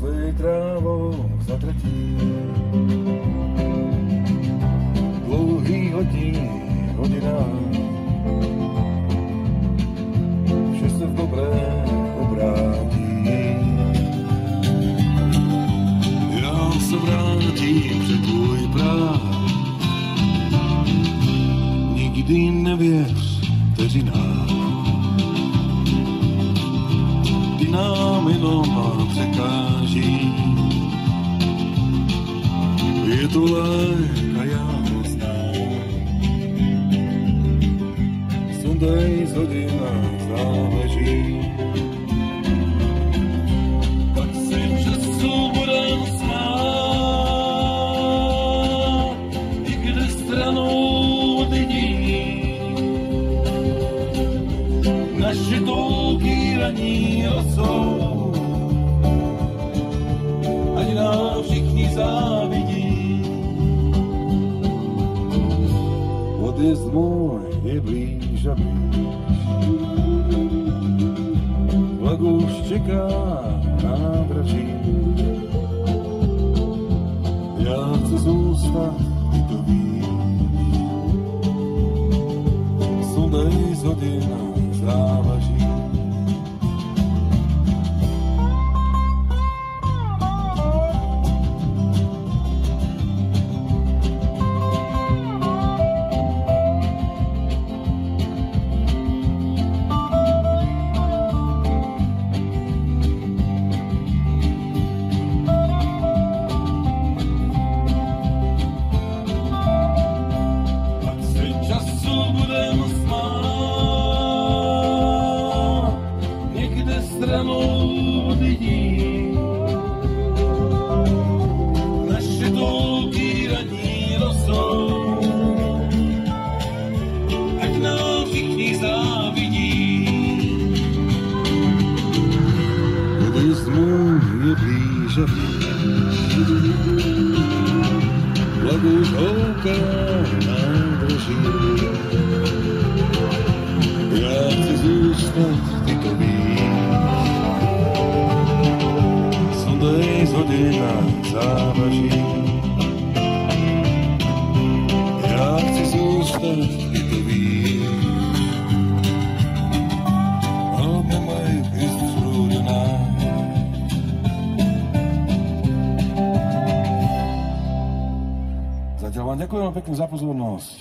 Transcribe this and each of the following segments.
tvojej trávou zatratí. Dlouhých hodinách, že se v dobré obrátí. Já se vrátím před tvůj práh, nikdy nevěř vteřinách. Ty nám jenom překáží, je to lék a já ho znám. Sundej z hodin a záleží, tak si času budem smát, i kde stranou od lidí. Naše touky raní rosou, ani nám všichni závidí. Odjezd můj je blíž a blíž, vlak už čeká na nádraží. Já chci zůstat, ty to víš, sundej z hodin a závaží. Ďakujem pekne za pozornosť.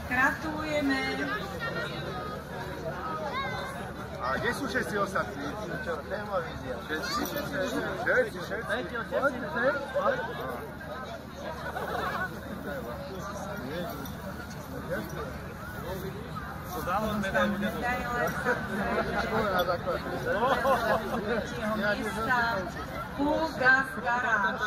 Gratulujeme. A kde sú všetci ostatní? Full Gas Garage.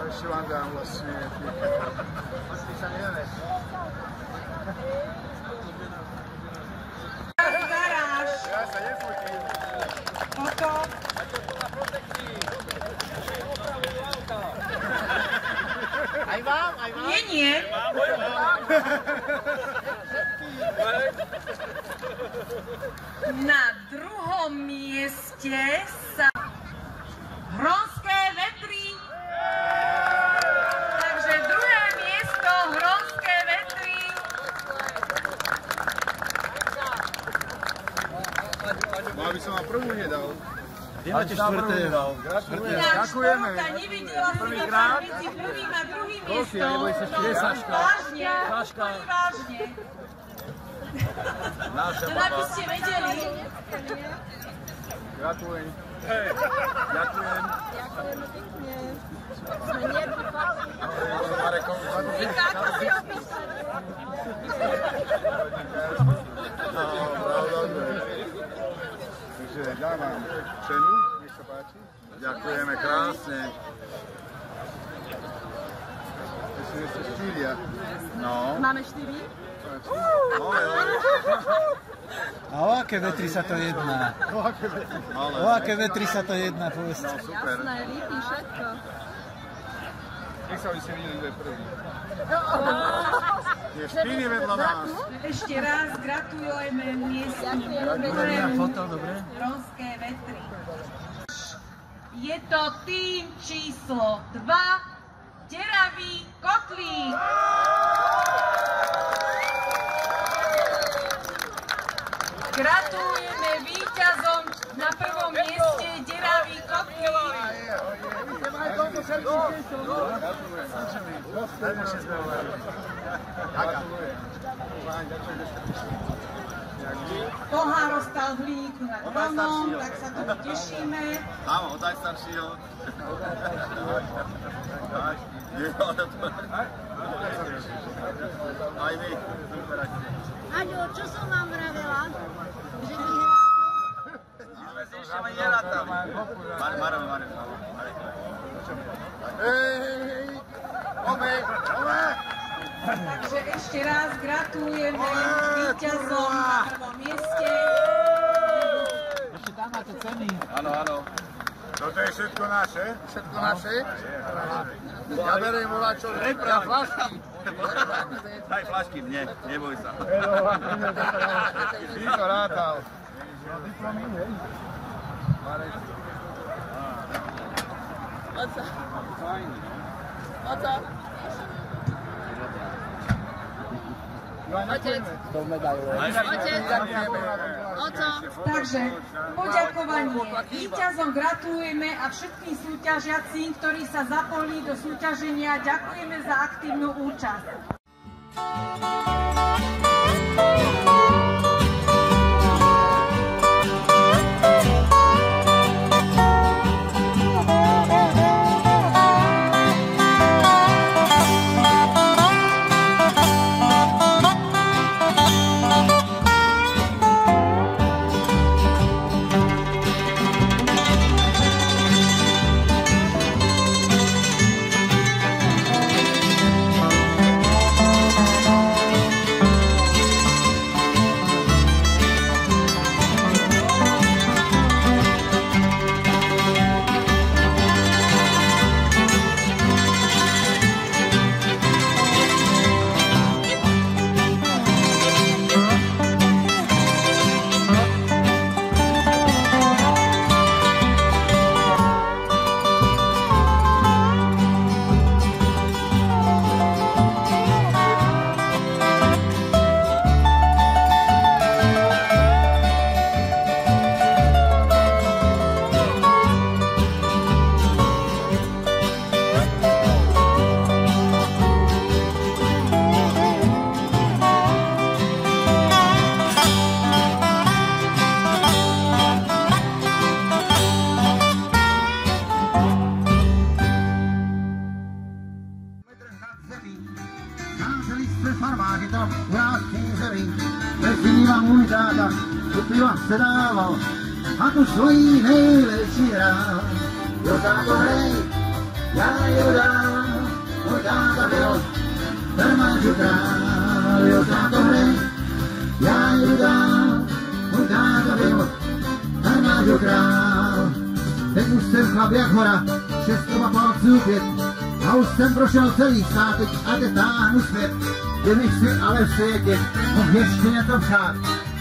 Ešte vám dám vlastne Garáž. Ja sa nefotím. Toto. Aj vám? Nie. Na druhom mieste sa Hronské vetry. Takže druhé miesto Hronské vetry. No aby som vám prvú nedal. Kde máte štvrtého? Ďakujeme. Nevidela som to pár medzi prvým a druhým miestom. Vážne. Vážne. To aby ste vedeli. Gratulujem. Ďakujem pekne. Sme nepripali. Vika, ako si opísali? Takže dávam cenu, nech sa páči. Ďakujeme krásne. Ešte ste štyria. No. Máme 4? A o aké vetry sa to jedná? O aké vetry sa to jedná, povedzte. Jasné, lípy, všetko. Nech sa by ste videli, kto je prvý. Je 4 vedľa nás. Ešte raz gratulujeme miestu Hronské vetry. Je to tým číslo 2, Deravý kotlík. Gratulujeme víťazom na prvom mieste Deravý kotlík. Pohár ostal v hliníku nad Hronom, tak sa tomu tešíme. Áno, od najstaršieho. Aj vy. Aďo, čo som vám vravela? Že vy hráte? Marek. Hej, obe. Takže ešte raz gratulujeme víťazom na prvom mieste. Ešte tam máte ceny. Áno. Toto je všetko naše? Všetko naše? Ja beriem voľačo repre a flašky. Daj flašky mne, neboj sa. Ty to rátal. Oco. Oco. Otec. Otec. Oco. Takže poďakovanie víťazom gratulujeme a všetkým súťažiacím, ktorí sa zapojili do súťaženia, ďakujeme za aktívnu účasť. Začali jste farmáři tam u nás přířeví, bez piva můj táta, tu piva se dával a tu svojí nejlepší hrál. Jo táto hrej, já ji dám, můj táta byl farmářů král. Jo táto hrej, já ji dám, můj táta byl farmářů král. Teď už jsem chlap jak hora, 6 palců 5, a už jsem prošel celý stát, a teď táhnu svět. Kdybych si ale v světě mohl ještě něco přát,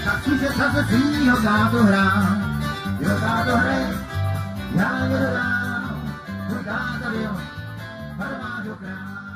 tak si se zase svýho táto hrát. Jo táto hrej, já ji dodám, můj táta byl farmářů král.